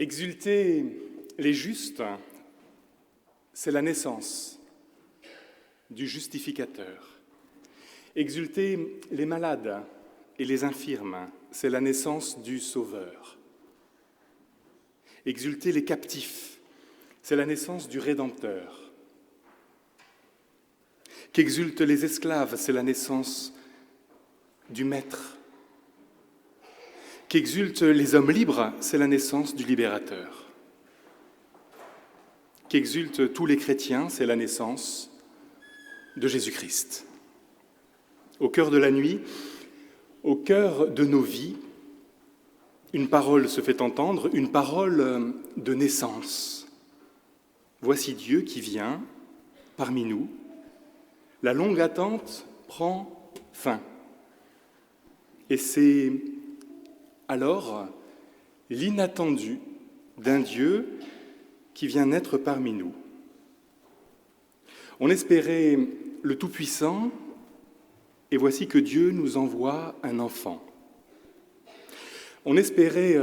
Exulter les justes, c'est la naissance du justificateur. Exulter les malades et les infirmes, c'est la naissance du Sauveur. Exulter les captifs, c'est la naissance du Rédempteur. Qu'exultent les esclaves, c'est la naissance du Maître. Qu'exultent les hommes libres, c'est la naissance du Libérateur. Qu'exultent tous les chrétiens, c'est la naissance de Jésus-Christ. Au cœur de la nuit, au cœur de nos vies, une parole se fait entendre, une parole de naissance. Voici Dieu qui vient parmi nous. La longue attente prend fin. Et c'est alors l'inattendu d'un Dieu qui vient naître parmi nous. On espérait le Tout-Puissant, et voici que Dieu nous envoie un enfant. On espérait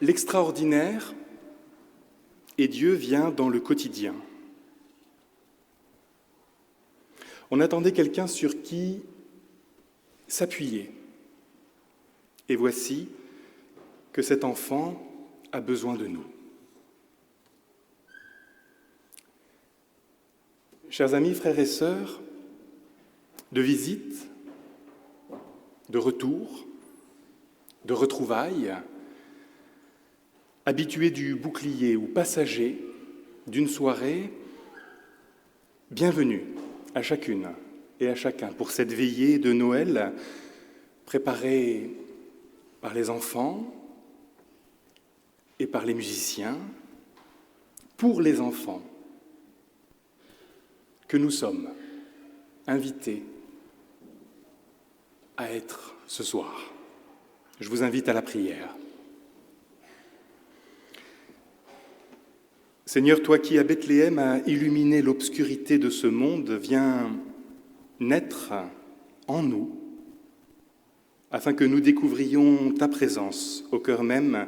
l'extraordinaire, et Dieu vient dans le quotidien. On attendait quelqu'un sur qui s'appuyer. Et voici que cet enfant a besoin de nous. Chers amis, frères et sœurs, de visite, de retour, de retrouvailles, habitués du bouclier ou passagers d'une soirée, bienvenue à chacune et à chacun pour cette veillée de Noël préparée par les enfants et par les musiciens, pour les enfants, que nous sommes invités à être ce soir. Je vous invite à la prière. Seigneur, toi qui à Bethléem as illuminé l'obscurité de ce monde, viens naître en nous, afin que nous découvrions ta présence au cœur même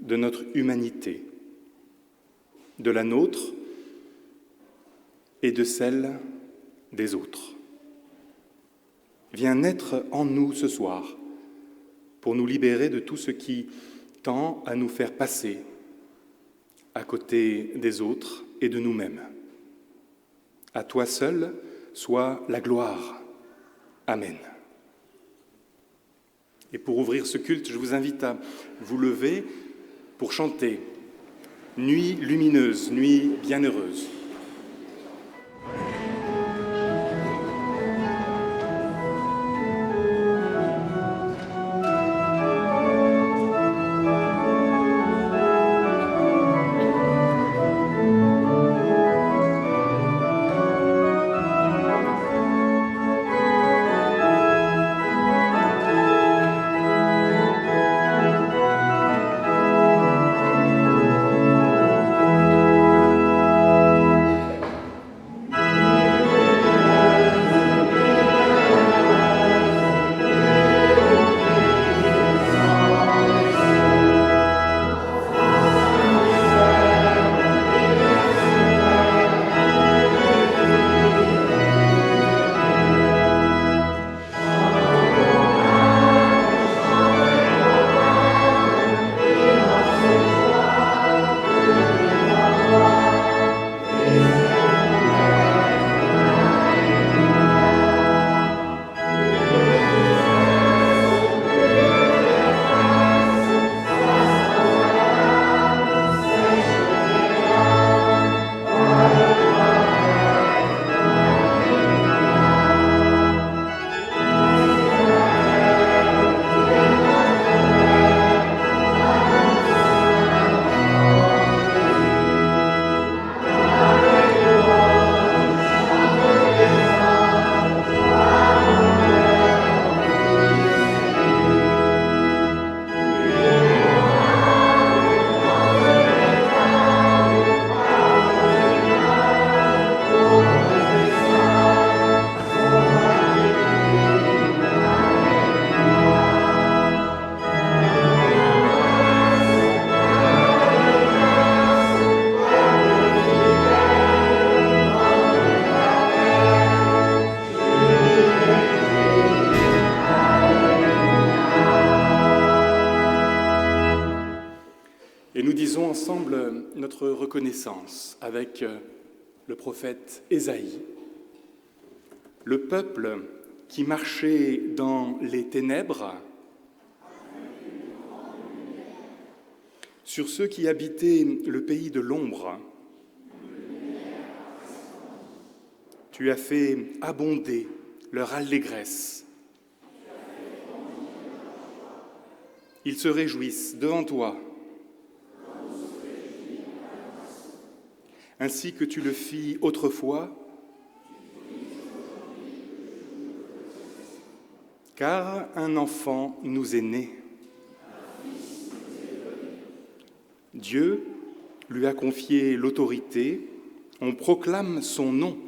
de notre humanité, de la nôtre et de celle des autres. Viens naître en nous ce soir pour nous libérer de tout ce qui tend à nous faire passer à côté des autres et de nous-mêmes. À toi seul soit la gloire. Amen. Et pour ouvrir ce culte, je vous invite à vous lever pour chanter « Nuit lumineuse, nuit bienheureuse ». nous disons ensemble notre reconnaissance avec le prophète Ésaïe. Le peuple qui marchait dans les ténèbres, sur ceux qui habitaient le pays de l'ombre, tu as fait abonder leur allégresse. Ils se réjouissent devant toi, ainsi que tu le fis autrefois, car un enfant nous est né. Dieu lui a confié l'autorité, on proclame son nom.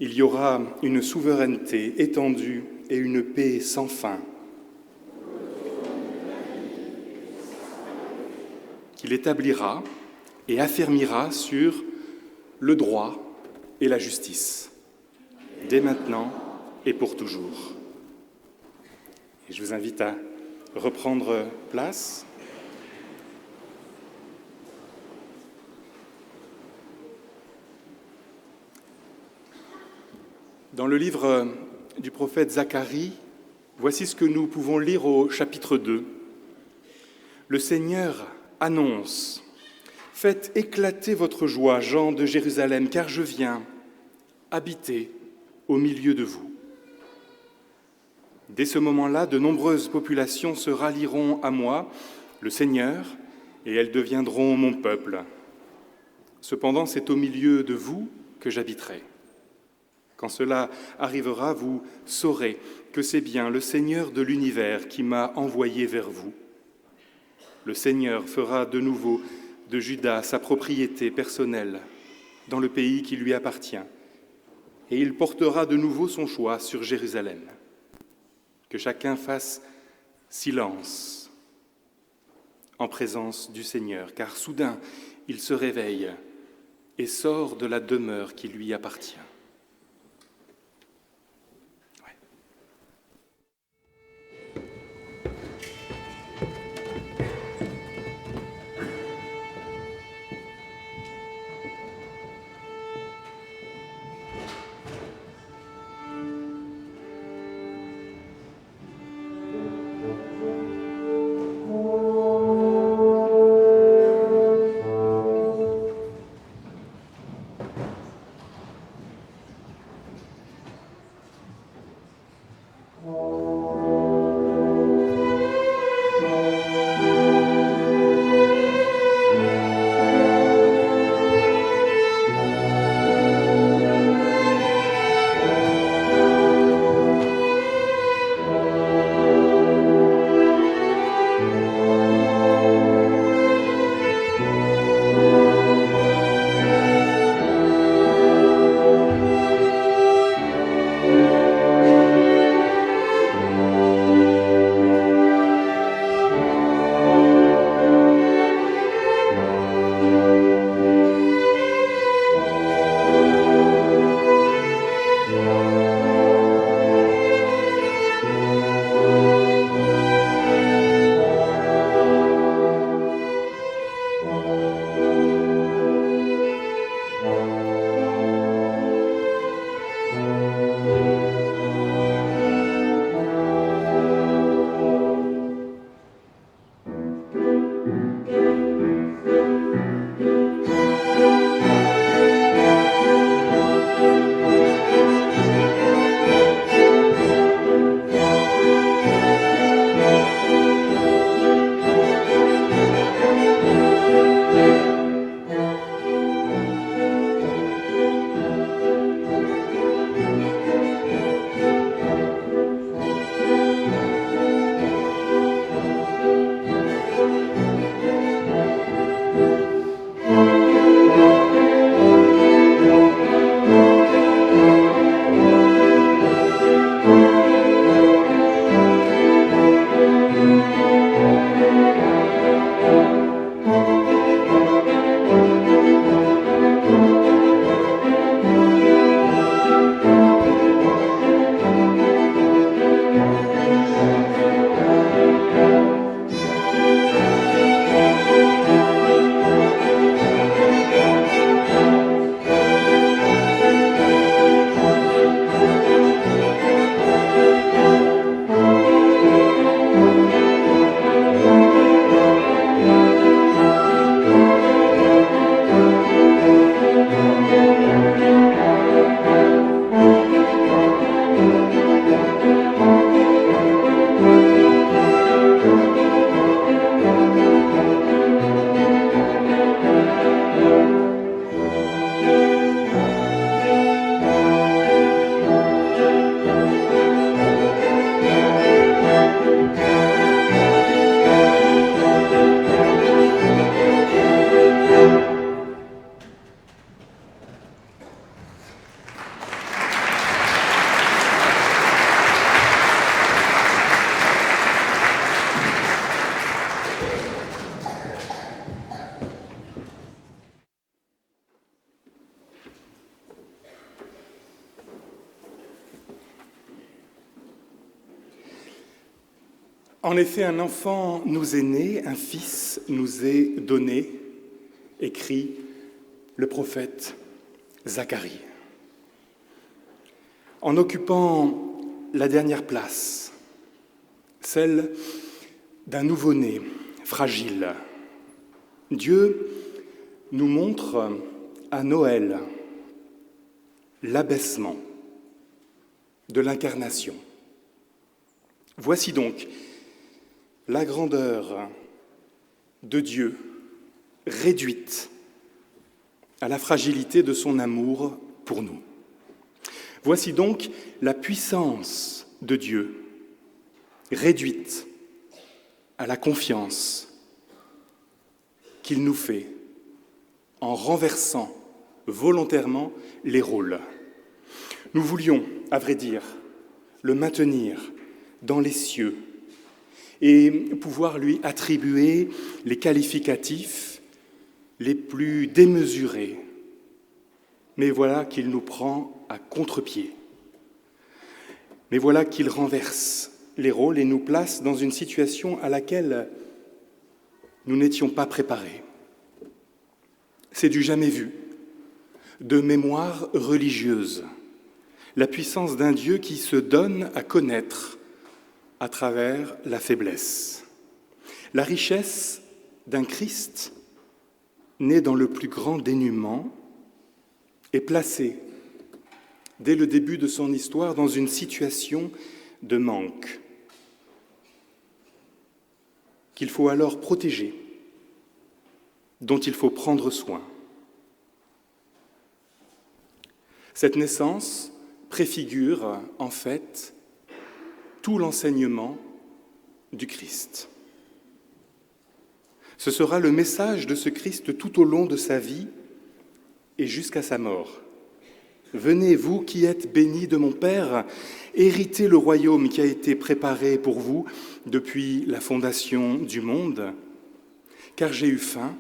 Il y aura une souveraineté étendue et une paix sans fin. Qu'il établira et affermira sur le droit et la justice, dès maintenant et pour toujours. Et je vous invite à reprendre place. Dans le livre du prophète Zacharie, voici ce que nous pouvons lire au chapitre 2. Le Seigneur annonce : « Faites éclater votre joie, gens de Jérusalem, car je viens habiter au milieu de vous. » Dès ce moment-là, de nombreuses populations se rallieront à moi, le Seigneur, et elles deviendront mon peuple. Cependant, c'est au milieu de vous que j'habiterai. Quand cela arrivera, vous saurez que c'est bien le Seigneur de l'univers qui m'a envoyé vers vous. Le Seigneur fera de nouveau de Juda sa propriété personnelle dans le pays qui lui appartient, et il portera de nouveau son choix sur Jérusalem. Que chacun fasse silence en présence du Seigneur, car soudain il se réveille et sort de la demeure qui lui appartient. En effet, un enfant nous est né, un fils nous est donné, écrit le prophète Zacharie. En occupant la dernière place, celle d'un nouveau-né fragile, Dieu nous montre à Noël l'abaissement de l'incarnation. Voici donc la grandeur de Dieu réduite à la fragilité de son amour pour nous. Voici donc la puissance de Dieu réduite à la confiance qu'il nous fait en renversant volontairement les rôles. Nous voulions, à vrai dire, le maintenir dans les cieux et pouvoir lui attribuer les qualificatifs les plus démesurés. Mais voilà qu'il nous prend à contre-pied. Mais voilà qu'il renverse les rôles et nous place dans une situation à laquelle nous n'étions pas préparés. C'est du jamais vu, de mémoire religieuse, la puissance d'un Dieu qui se donne à connaître à travers la faiblesse. La richesse d'un Christ né dans le plus grand dénuement est placé dès le début de son histoire dans une situation de manque qu'il faut alors protéger, dont il faut prendre soin. Cette naissance préfigure en fait tout l'enseignement du Christ. Ce sera le message de ce Christ tout au long de sa vie et jusqu'à sa mort. Venez, vous qui êtes bénis de mon Père, héritez le royaume qui a été préparé pour vous depuis la fondation du monde, car j'ai eu faim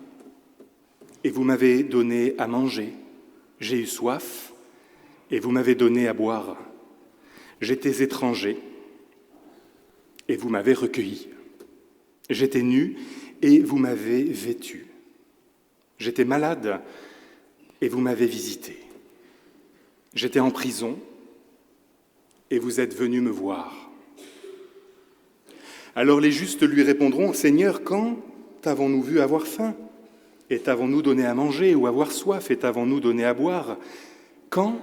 et vous m'avez donné à manger, j'ai eu soif et vous m'avez donné à boire, j'étais étranger et vous m'avez recueilli. J'étais nu et vous m'avez vêtu. J'étais malade et vous m'avez visité. J'étais en prison et vous êtes venus me voir. Alors les justes lui répondront, « Seigneur, quand t'avons-nous vu avoir faim? Et t'avons-nous donné à manger, ou avoir soif, et t'avons-nous donné à boire? Quand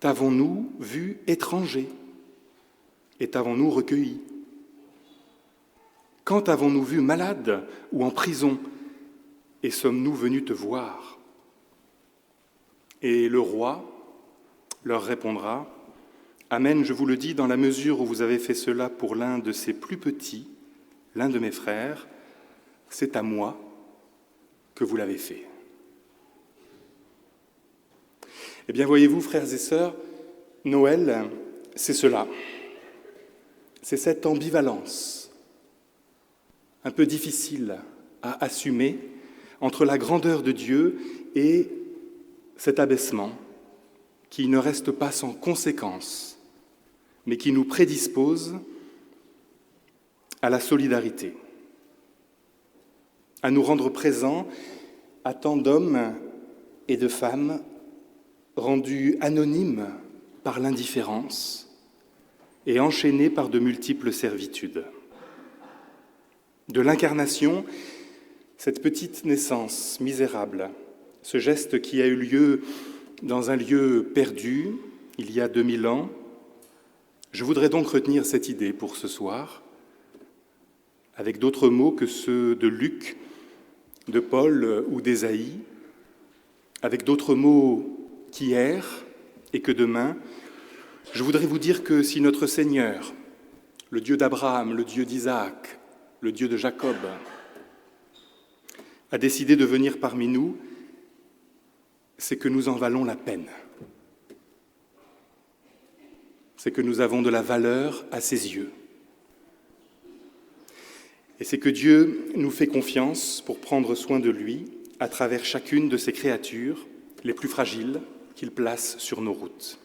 t'avons-nous vu étranger, et t'avons-nous recueilli? Quand avons-nous vu malade ou en prison, et sommes-nous venus te voir? » Et le roi leur répondra, « Amen, je vous le dis, dans la mesure où vous avez fait cela pour l'un de ces plus petits, l'un de mes frères, c'est à moi que vous l'avez fait. » Eh bien, voyez-vous, frères et sœurs, Noël, c'est cela. C'est cette ambivalence un peu difficile à assumer entre la grandeur de Dieu et cet abaissement qui ne reste pas sans conséquences, mais qui nous prédispose à la solidarité, à nous rendre présents à tant d'hommes et de femmes rendus anonymes par l'indifférence et enchaînés par de multiples servitudes. De l'incarnation, cette petite naissance misérable, ce geste qui a eu lieu dans un lieu perdu il y a 2000 ans, je voudrais donc retenir cette idée pour ce soir, avec d'autres mots que ceux de Luc, de Paul ou d'Ésaïe, avec d'autres mots qu'hier et que demain, je voudrais vous dire que si notre Seigneur, le Dieu d'Abraham, le Dieu d'Isaac, le Dieu de Jacob, a décidé de venir parmi nous, c'est que nous en valons la peine. C'est que nous avons de la valeur à ses yeux. Et c'est que Dieu nous fait confiance pour prendre soin de lui à travers chacune de ses créatures les plus fragiles qu'il place sur nos routes.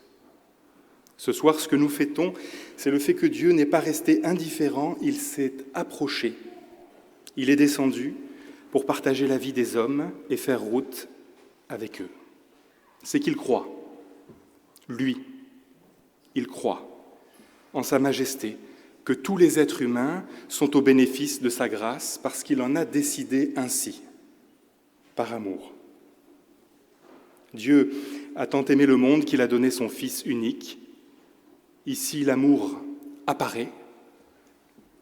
Ce soir, ce que nous fêtons, c'est le fait que Dieu n'est pas resté indifférent, il s'est approché. Il est descendu pour partager la vie des hommes et faire route avec eux. C'est qu'il croit. Lui, il croit en sa majesté, que tous les êtres humains sont au bénéfice de sa grâce parce qu'il en a décidé ainsi, par amour. Dieu a tant aimé le monde qu'il a donné son Fils unique. Ici, l'amour apparaît,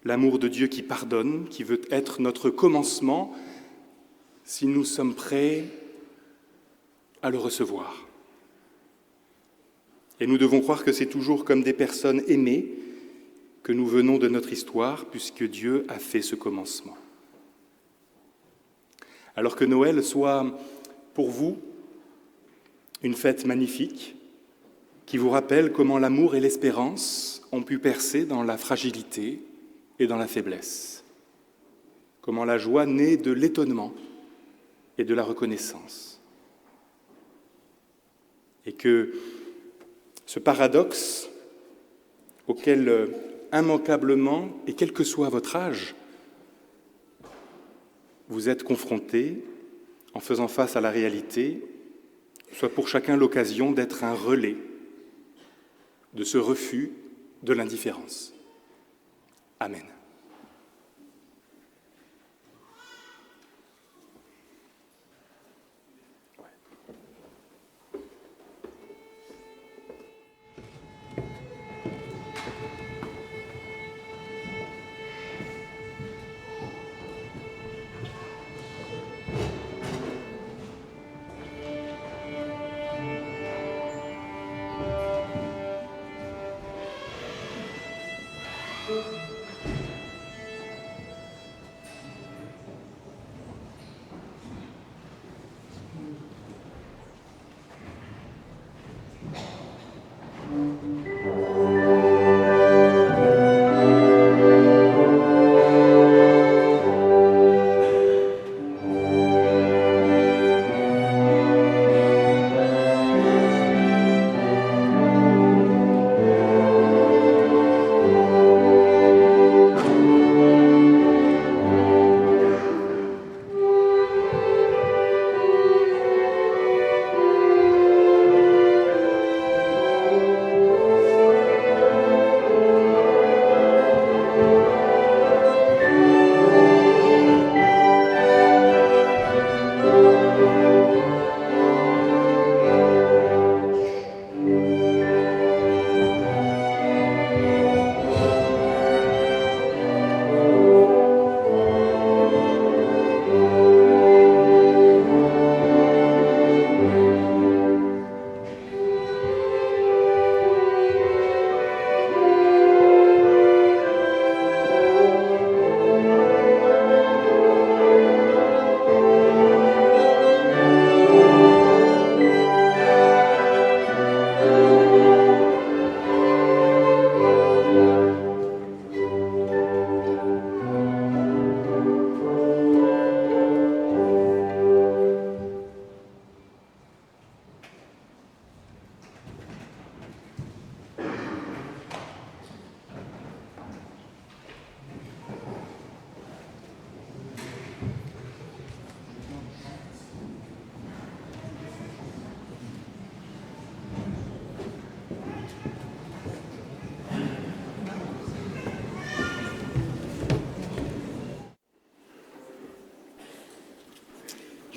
l'amour de Dieu qui pardonne, qui veut être notre commencement si nous sommes prêts à le recevoir. Et nous devons croire que c'est toujours comme des personnes aimées que nous venons de notre histoire, puisque Dieu a fait ce commencement. Alors que Noël soit pour vous une fête magnifique, qui vous rappelle comment l'amour et l'espérance ont pu percer dans la fragilité et dans la faiblesse, comment la joie naît de l'étonnement et de la reconnaissance. Et que ce paradoxe auquel immanquablement, et quel que soit votre âge, vous êtes confrontés en faisant face à la réalité, soit pour chacun l'occasion d'être un relais de ce refus de l'indifférence. Amen.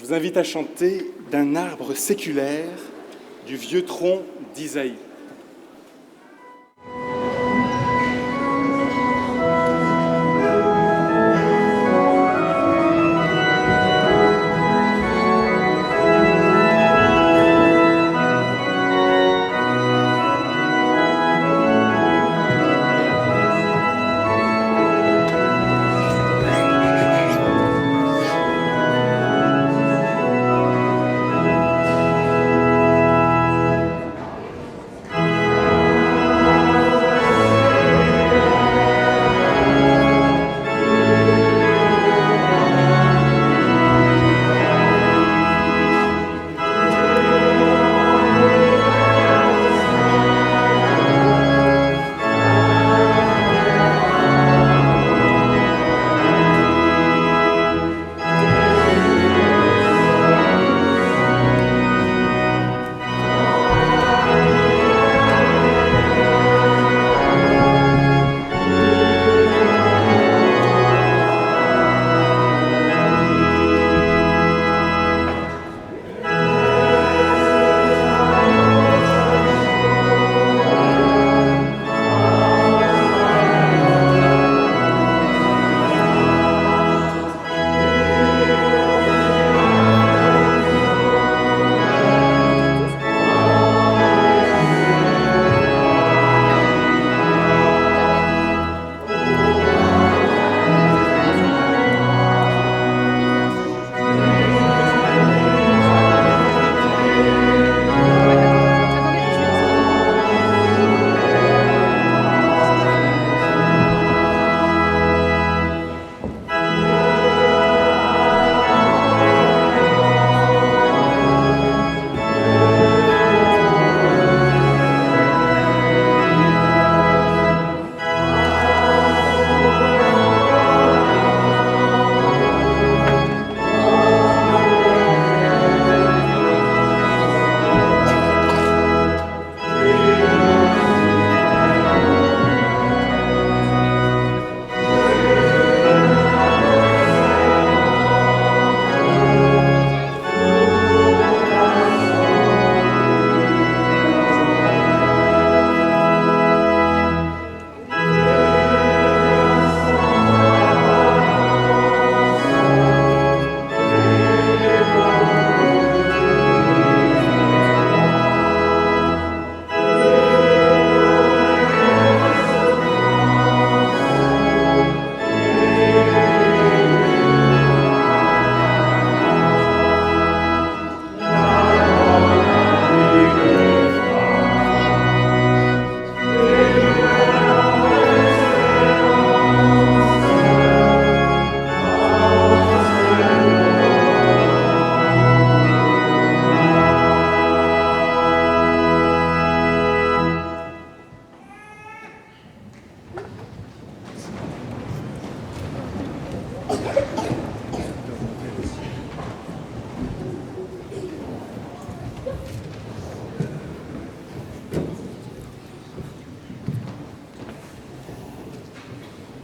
Je vous invite à chanter d'un arbre séculaire du vieux tronc d'Isaïe.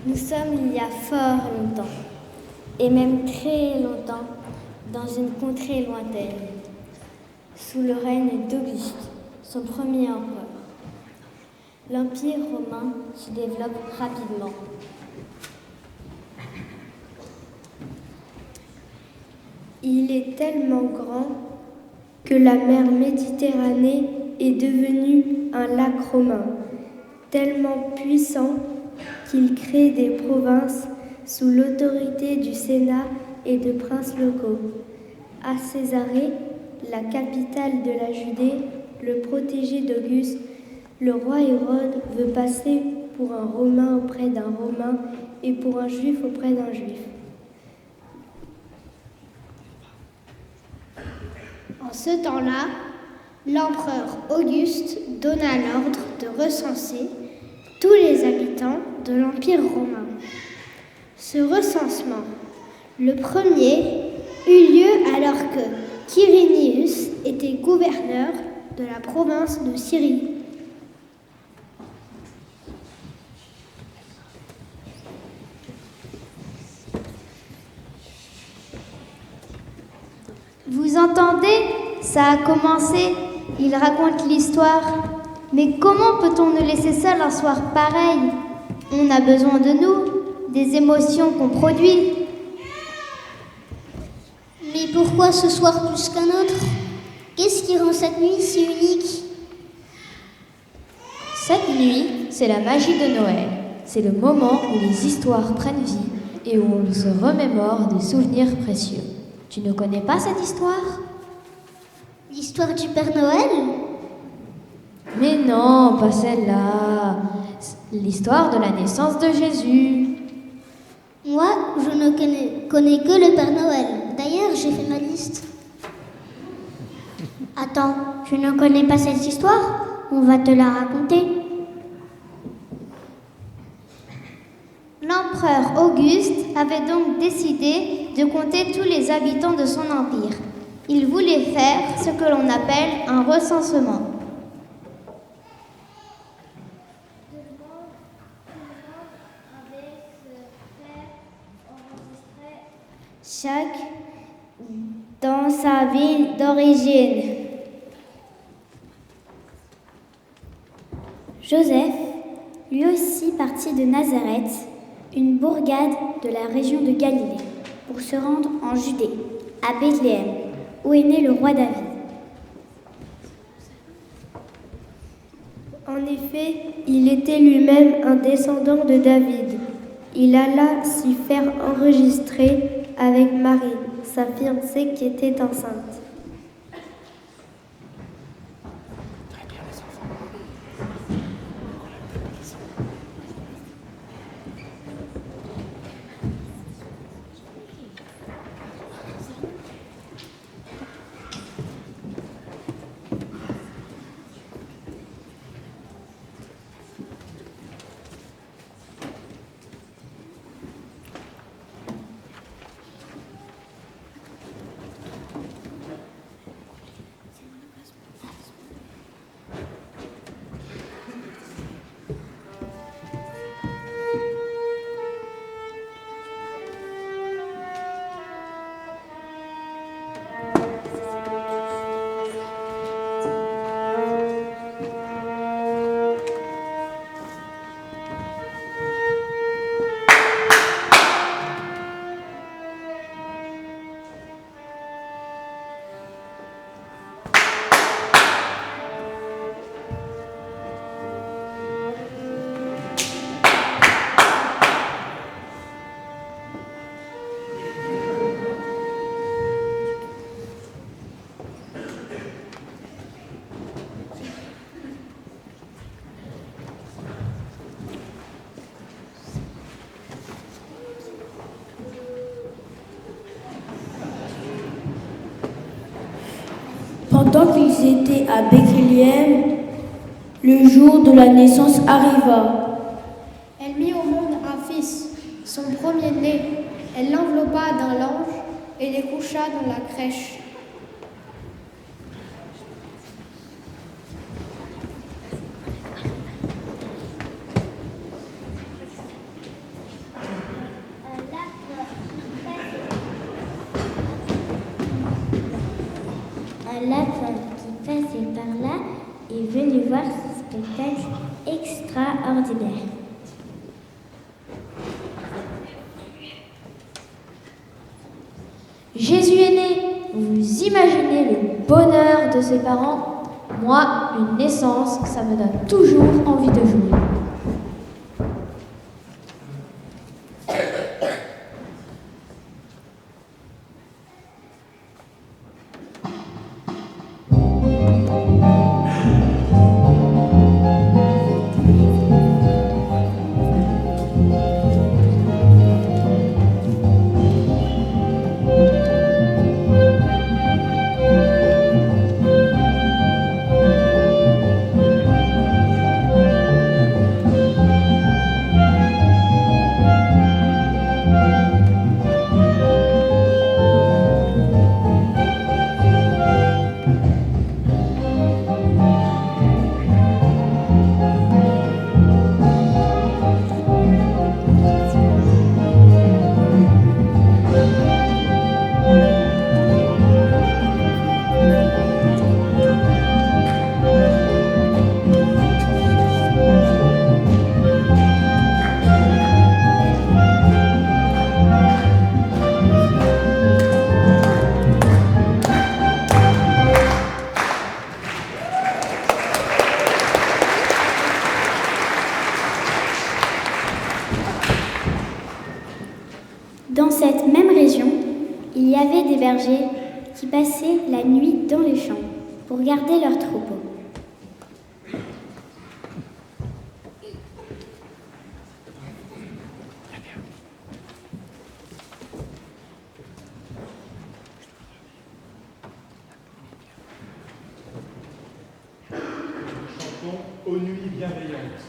Nous sommes il y a fort longtemps, et même très longtemps, dans une contrée lointaine, sous le règne d'Auguste, son premier empereur. L'Empire romain se développe rapidement. Il est tellement grand que la mer Méditerranée est devenue un lac romain, tellement puissant qu'il crée des provinces sous l'autorité du Sénat et de princes locaux. À Césarée, la capitale de la Judée, le protégé d'Auguste, le roi Hérode veut passer pour un Romain auprès d'un Romain et pour un Juif auprès d'un Juif. En ce temps-là, l'empereur Auguste donna l'ordre de recenser tous les habitants de l'Empire romain. Ce recensement, le premier, eut lieu alors que Quirinius était gouverneur de la province de Syrie. Vous entendez? Ça a commencé. Il raconte l'histoire. Mais comment peut-on nous laisser seuls un soir pareil? On a besoin de nous, des émotions qu'on produit. Mais pourquoi ce soir plus qu'un autre? Qu'est-ce qui rend cette nuit si unique? Cette nuit, c'est la magie de Noël. C'est le moment où les histoires prennent vie et où on se remémore des souvenirs précieux. Tu ne connais pas cette histoire? L'histoire du Père Noël? Mais non, pas celle-là. L'histoire de la naissance de Jésus. Moi, je ne connais que le Père Noël. D'ailleurs, j'ai fait ma liste. Attends, tu ne connais pas cette histoire? On va te la raconter. L'empereur Auguste avait donc décidé de compter tous les habitants de son empire. Il voulait faire ce que l'on appelle un recensement. Chaque dans sa ville d'origine. Joseph, lui aussi parti de Nazareth, une bourgade de la région de Galilée, pour se rendre en Judée, à Bethléem, où est né le roi David. En effet, il était lui-même un descendant de David. Il alla s'y faire enregistrer avec Marie, sa fiancée qui était enceinte. Pendant qu'ils étaient à Bethléem, le jour de la naissance arriva. Elle mit au monde un fils, son premier-né. Elle l'enveloppa d'un linge et les coucha dans la crèche. extraordinaire. Jésus est né. Vous imaginez le bonheur de ses parents? Moi, une naissance, ça me donne toujours envie de jouer. Dans cette même région, il y avait des bergers qui passaient la nuit dans les champs pour garder leurs troupeaux. Chantons aux nuits bienveillantes.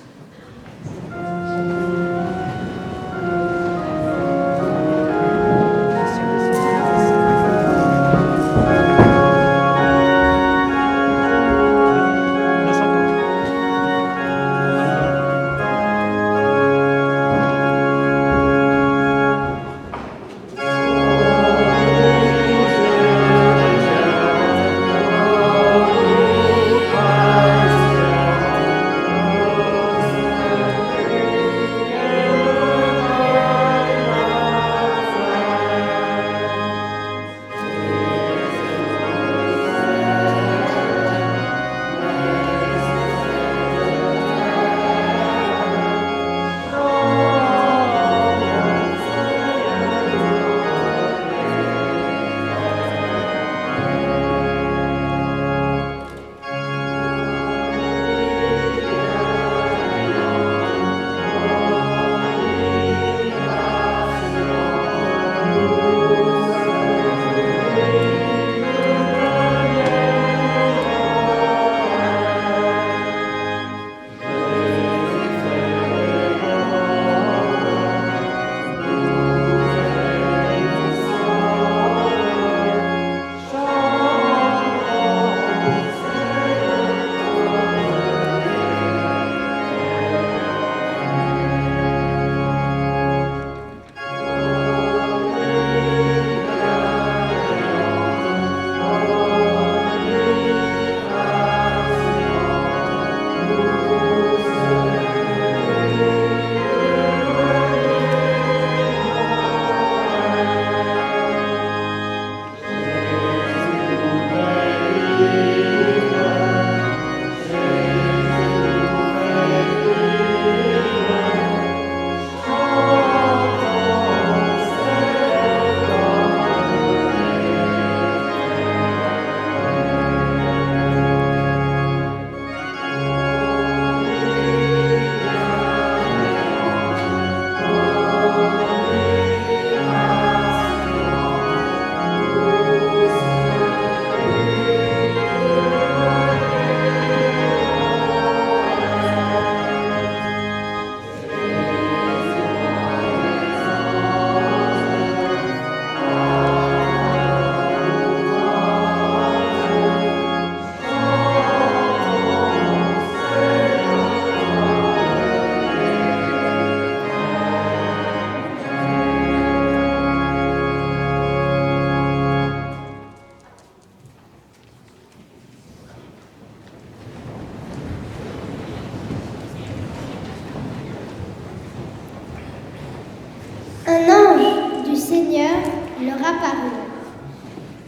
Seigneur leur apparut,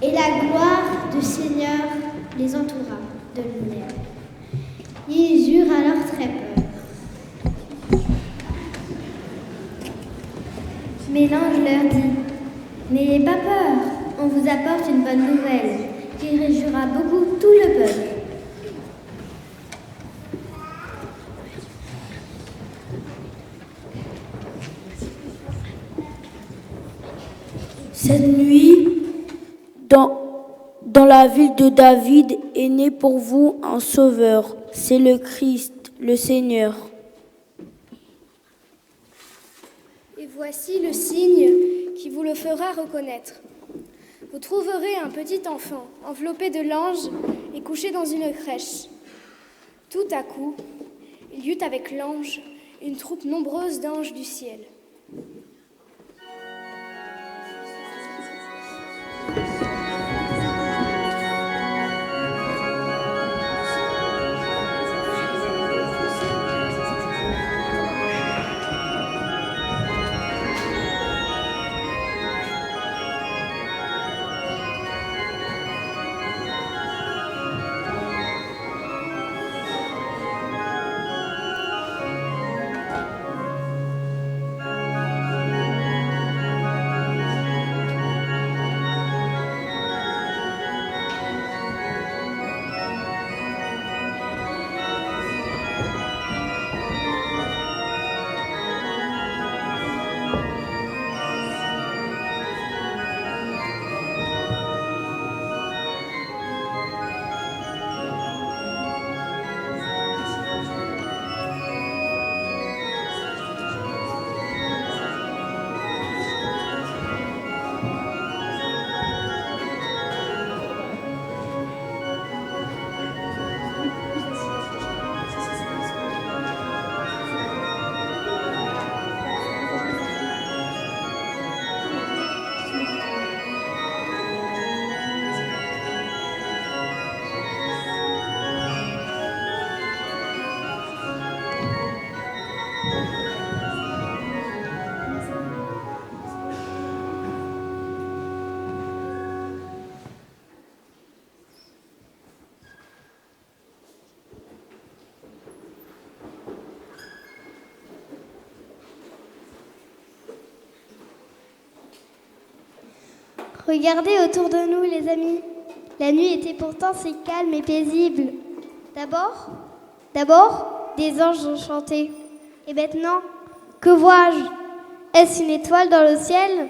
et la gloire du Seigneur les entoura de lumière. Ils eurent alors très peur. Mais l'ange leur dit, n'ayez pas peur, on vous apporte une bonne nouvelle, qui réjouira beaucoup tout le peuple. Cette nuit, dans la ville de David, est né pour vous un sauveur. C'est le Christ, le Seigneur. Et voici le signe qui vous le fera reconnaître. Vous trouverez un petit enfant enveloppé de langes et couché dans une crèche. Tout à coup, il y eut avec l'ange une troupe nombreuse d'anges du ciel. Regardez autour de nous, les amis. La nuit était pourtant si calme et paisible. D'abord, des anges ont chanté. Et maintenant, que vois-je? Est-ce une étoile dans le ciel?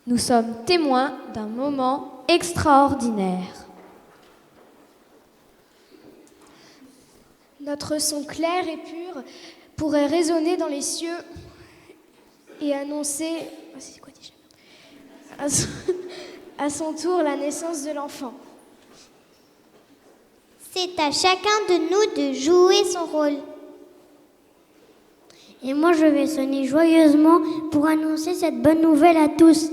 Nous sommes témoins d'un moment extraordinaire. Notre son clair et pur pourrait résonner dans les cieux et annoncer à son tour la naissance de l'enfant. C'est à chacun de nous de jouer son rôle. Et moi, je vais sonner joyeusement pour annoncer cette bonne nouvelle à tous.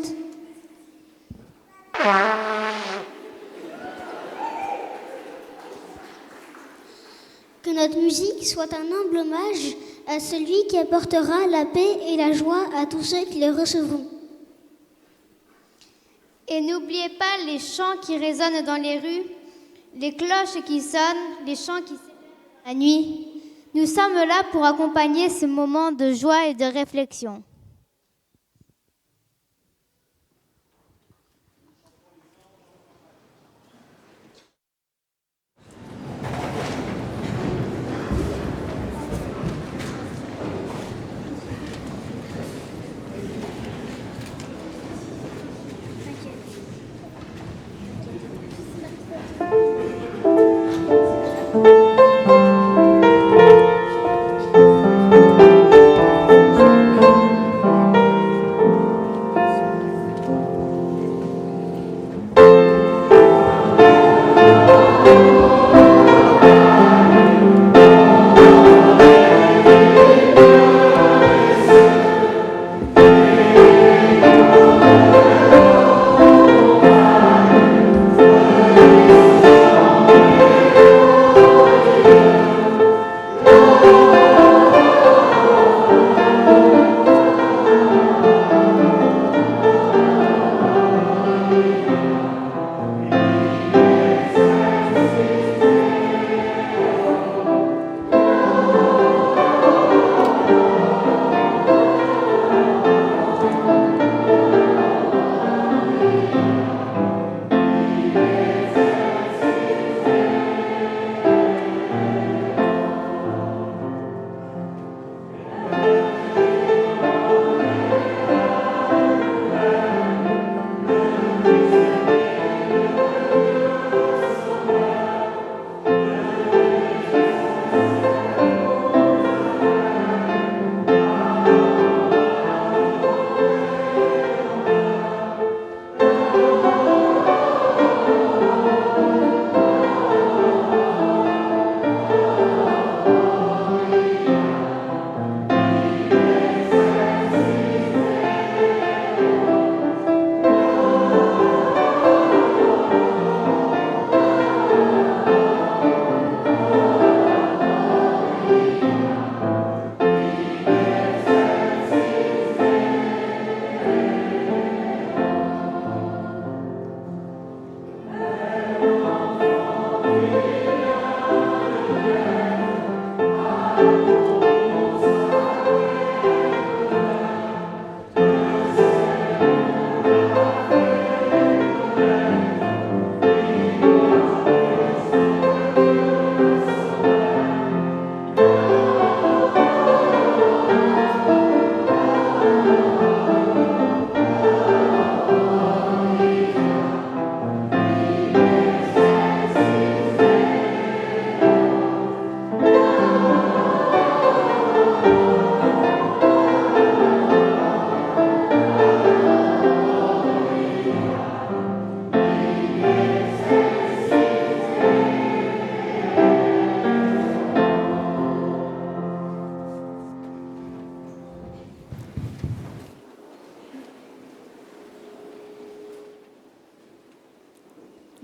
Que notre musique soit un humble hommage à celui qui apportera la paix et la joie à tous ceux qui le recevront. Et n'oubliez pas les chants qui résonnent dans les rues, les cloches qui sonnent, les chants qui célèbrent la nuit. Nous sommes là pour accompagner ce moment de joie et de réflexion.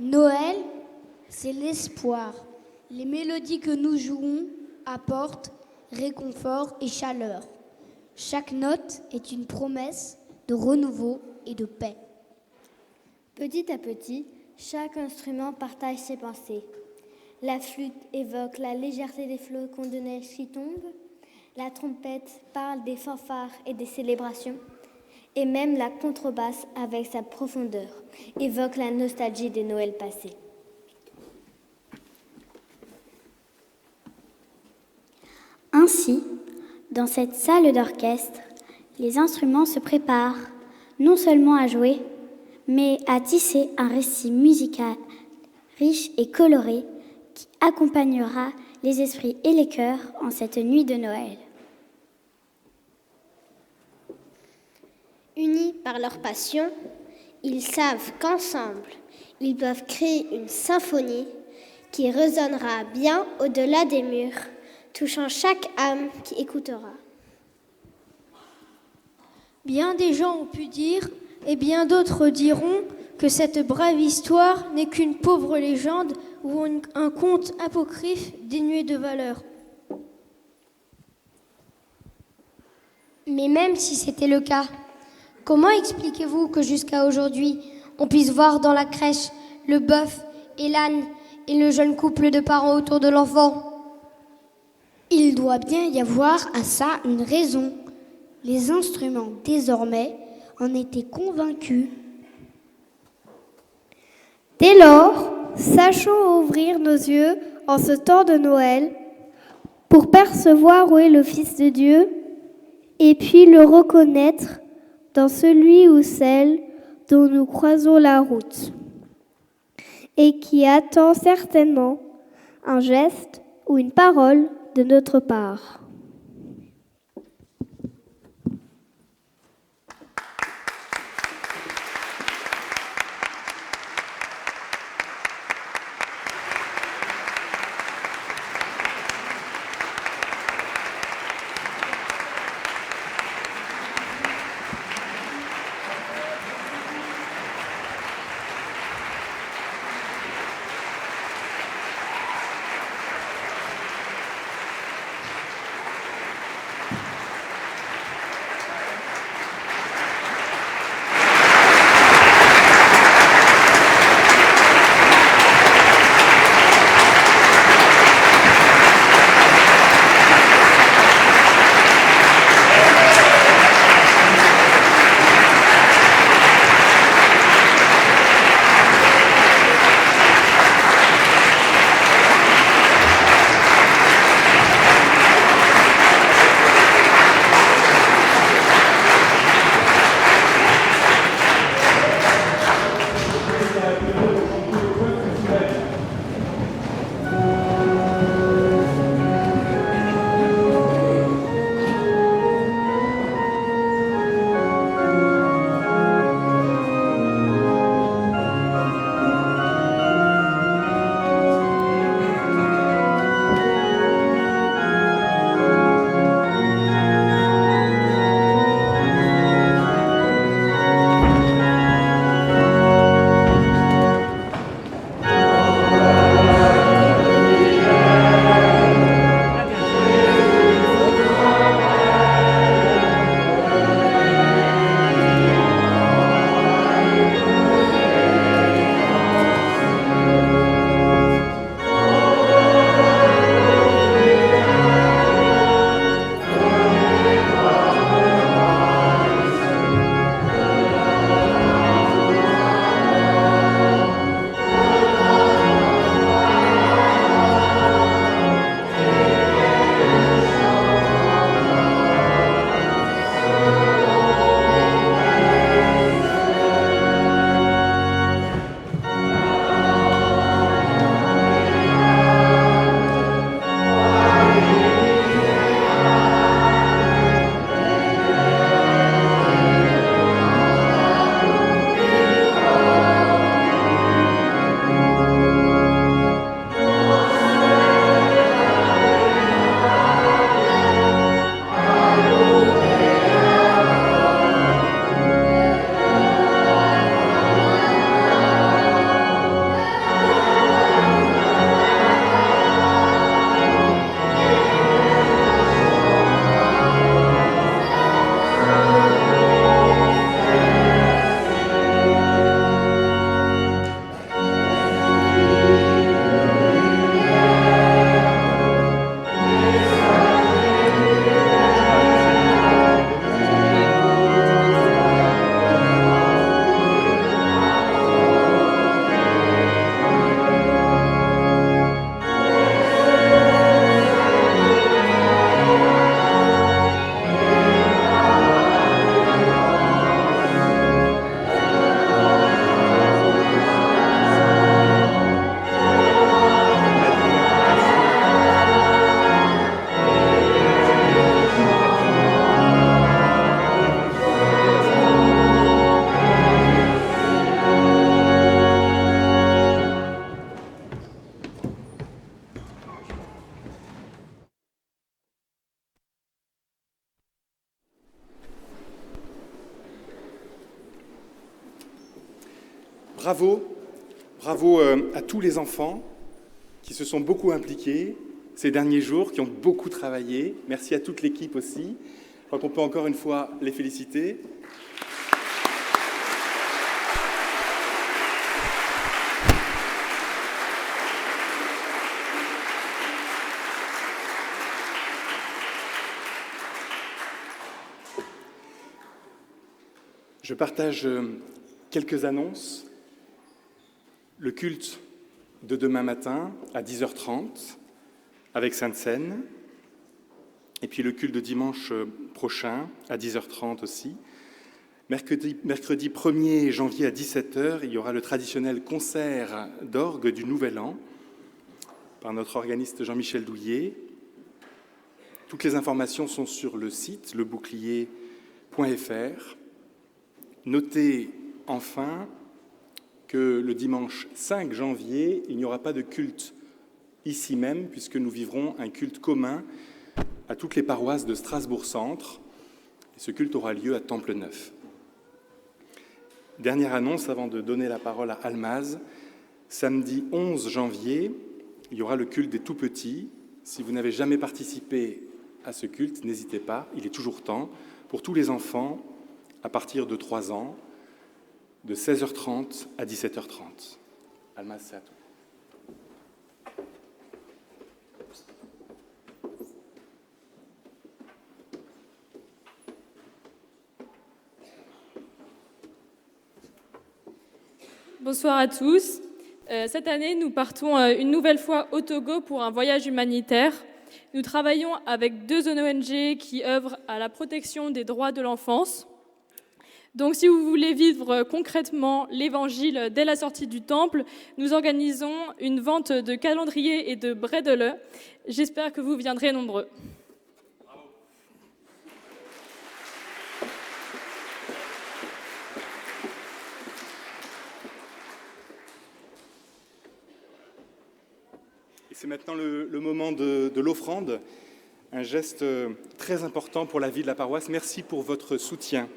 Noël, c'est l'espoir. Les mélodies que nous jouons apportent réconfort et chaleur. Chaque note est une promesse de renouveau et de paix. Petit à petit, chaque instrument partage ses pensées. La flûte évoque la légèreté des flocons de neige qui tombent. La trompette parle des fanfares et des célébrations. Et même la contrebasse, avec sa profondeur, évoque la nostalgie des Noëls passés. Ainsi, dans cette salle d'orchestre, les instruments se préparent, non seulement à jouer, mais à tisser un récit musical riche et coloré qui accompagnera les esprits et les cœurs en cette nuit de Noël. Unis par leur passion, ils savent qu'ensemble, ils doivent créer une symphonie qui résonnera bien au-delà des murs, touchant chaque âme qui écoutera. Bien des gens ont pu dire, et bien d'autres diront, que cette brève histoire n'est qu'une pauvre légende ou un conte apocryphe dénué de valeur. Mais même si c'était le cas, comment expliquez-vous que jusqu'à aujourd'hui, on puisse voir dans la crèche le bœuf et l'âne et le jeune couple de parents autour de l'enfant? Il doit bien y avoir à ça une raison. Les instruments, désormais, en étaient convaincus. Dès lors, sachons ouvrir nos yeux en ce temps de Noël pour percevoir où est le Fils de Dieu et puis le reconnaître dans celui ou celle dont nous croisons la route et qui attend certainement un geste ou une parole de notre part. bravo à tous les enfants qui se sont beaucoup impliqués ces derniers jours, qui ont beaucoup travaillé. Merci à toute l'équipe aussi. Je crois qu'on peut encore une fois les féliciter. Je partage quelques annonces. Le culte de demain matin à 10h30 avec Sainte-Seine, et puis le culte de dimanche prochain à 10h30 aussi. Mercredi 1er janvier à 17h, il y aura le traditionnel concert d'orgue du Nouvel An par notre organiste Jean-Michel Douillet. Toutes les informations sont sur le site lebouclier.fr. Notez enfin que le dimanche 5 janvier, il n'y aura pas de culte ici même, puisque nous vivrons un culte commun à toutes les paroisses de Strasbourg-Centre. Et ce culte aura lieu à Temple-Neuf. Dernière annonce avant de donner la parole à Almaz. Samedi 11 janvier, il y aura le culte des tout-petits. Si vous n'avez jamais participé à ce culte, n'hésitez pas, il est toujours temps, pour tous les enfants à partir de 3 ans, de 16h30 à 17h30. Almaz, c'est à toi. Bonsoir à tous. Cette année, nous partons une nouvelle fois au Togo pour un voyage humanitaire. Nous travaillons avec 2 ONG qui œuvrent à la protection des droits de l'enfance. Donc, si vous voulez vivre concrètement l'Évangile dès la sortie du Temple, nous organisons une vente de calendriers et de bredele. J'espère que vous viendrez nombreux. Et c'est maintenant le moment de l'offrande, un geste très important pour la vie de la paroisse. Merci pour votre soutien.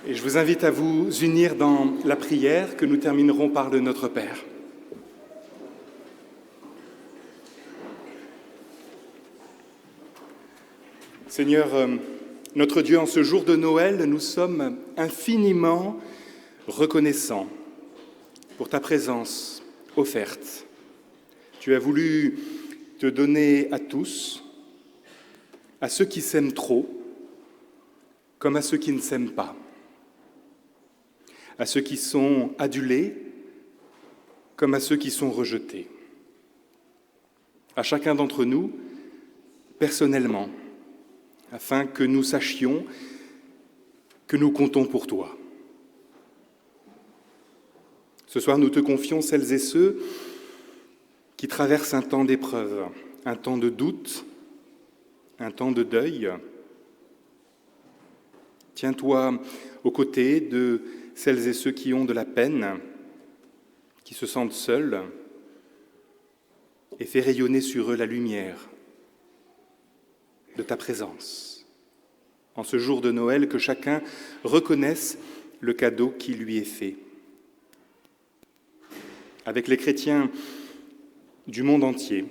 Et je vous invite à vous unir dans la prière que nous terminerons par le Notre Père. Seigneur, notre Dieu, en ce jour de Noël, nous sommes infiniment reconnaissants pour ta présence offerte. Tu as voulu te donner à tous, à ceux qui s'aiment trop, comme à ceux qui ne s'aiment pas, à ceux qui sont adulés, comme à ceux qui sont rejetés, à chacun d'entre nous, personnellement, afin que nous sachions que nous comptons pour toi. Ce soir, nous te confions celles et ceux qui traversent un temps d'épreuve, un temps de doute, un temps de deuil. Tiens-toi aux côtés de celles et ceux qui ont de la peine, qui se sentent seuls, et fais rayonner sur eux la lumière de ta présence. En ce jour de Noël, que chacun reconnaisse le cadeau qui lui est fait. avec les chrétiens du monde entier,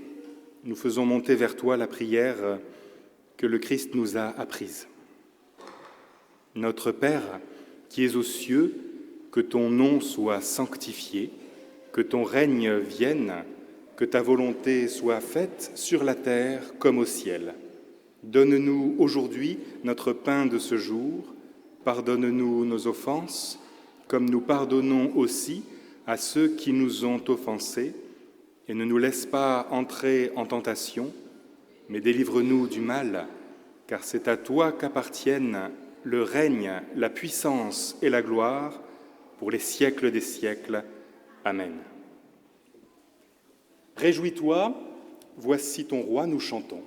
nous faisons monter vers toi la prière que le Christ nous a apprise. Notre Père, qui es aux cieux, que ton nom soit sanctifié, que ton règne vienne, que ta volonté soit faite sur la terre comme au ciel. Donne-nous aujourd'hui notre pain de ce jour, pardonne-nous nos offenses, comme nous pardonnons aussi à ceux qui nous ont offensés, et ne nous laisse pas entrer en tentation, mais délivre-nous du mal, car c'est à toi qu'appartiennent le règne, la puissance et la gloire pour les siècles des siècles. Amen. Réjouis-toi, voici ton roi, nous chantons.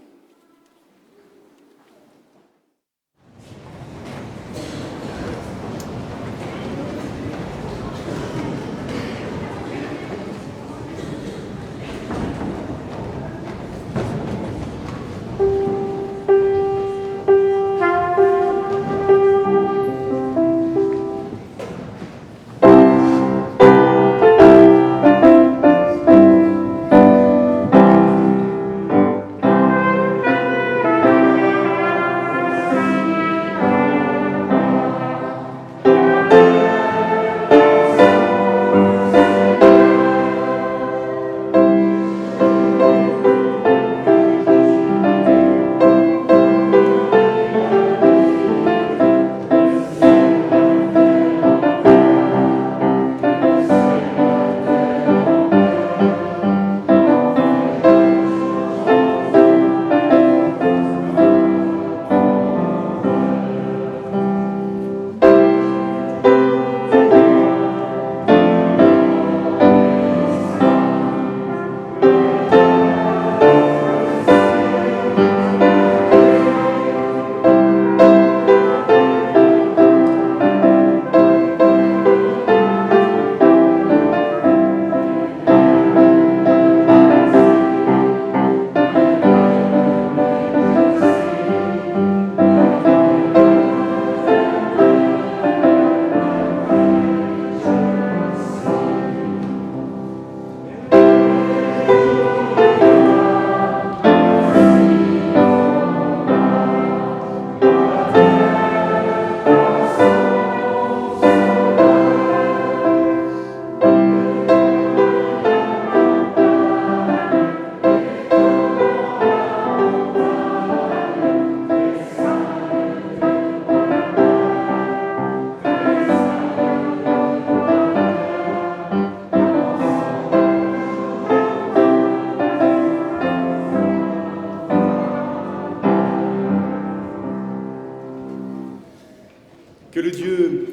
Que le Dieu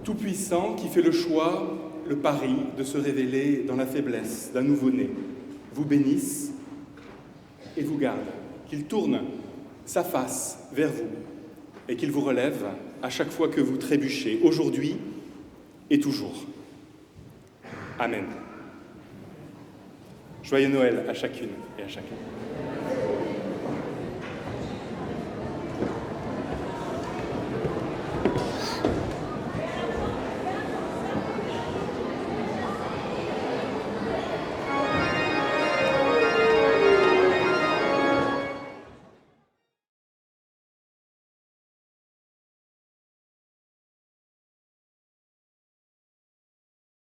Tout-Puissant, qui fait le choix, le pari de se révéler dans la faiblesse d'un nouveau-né, vous bénisse et vous garde, qu'il tourne sa face vers vous et qu'il vous relève à chaque fois que vous trébuchez, aujourd'hui et toujours. Amen. Joyeux Noël à chacune et à chacun.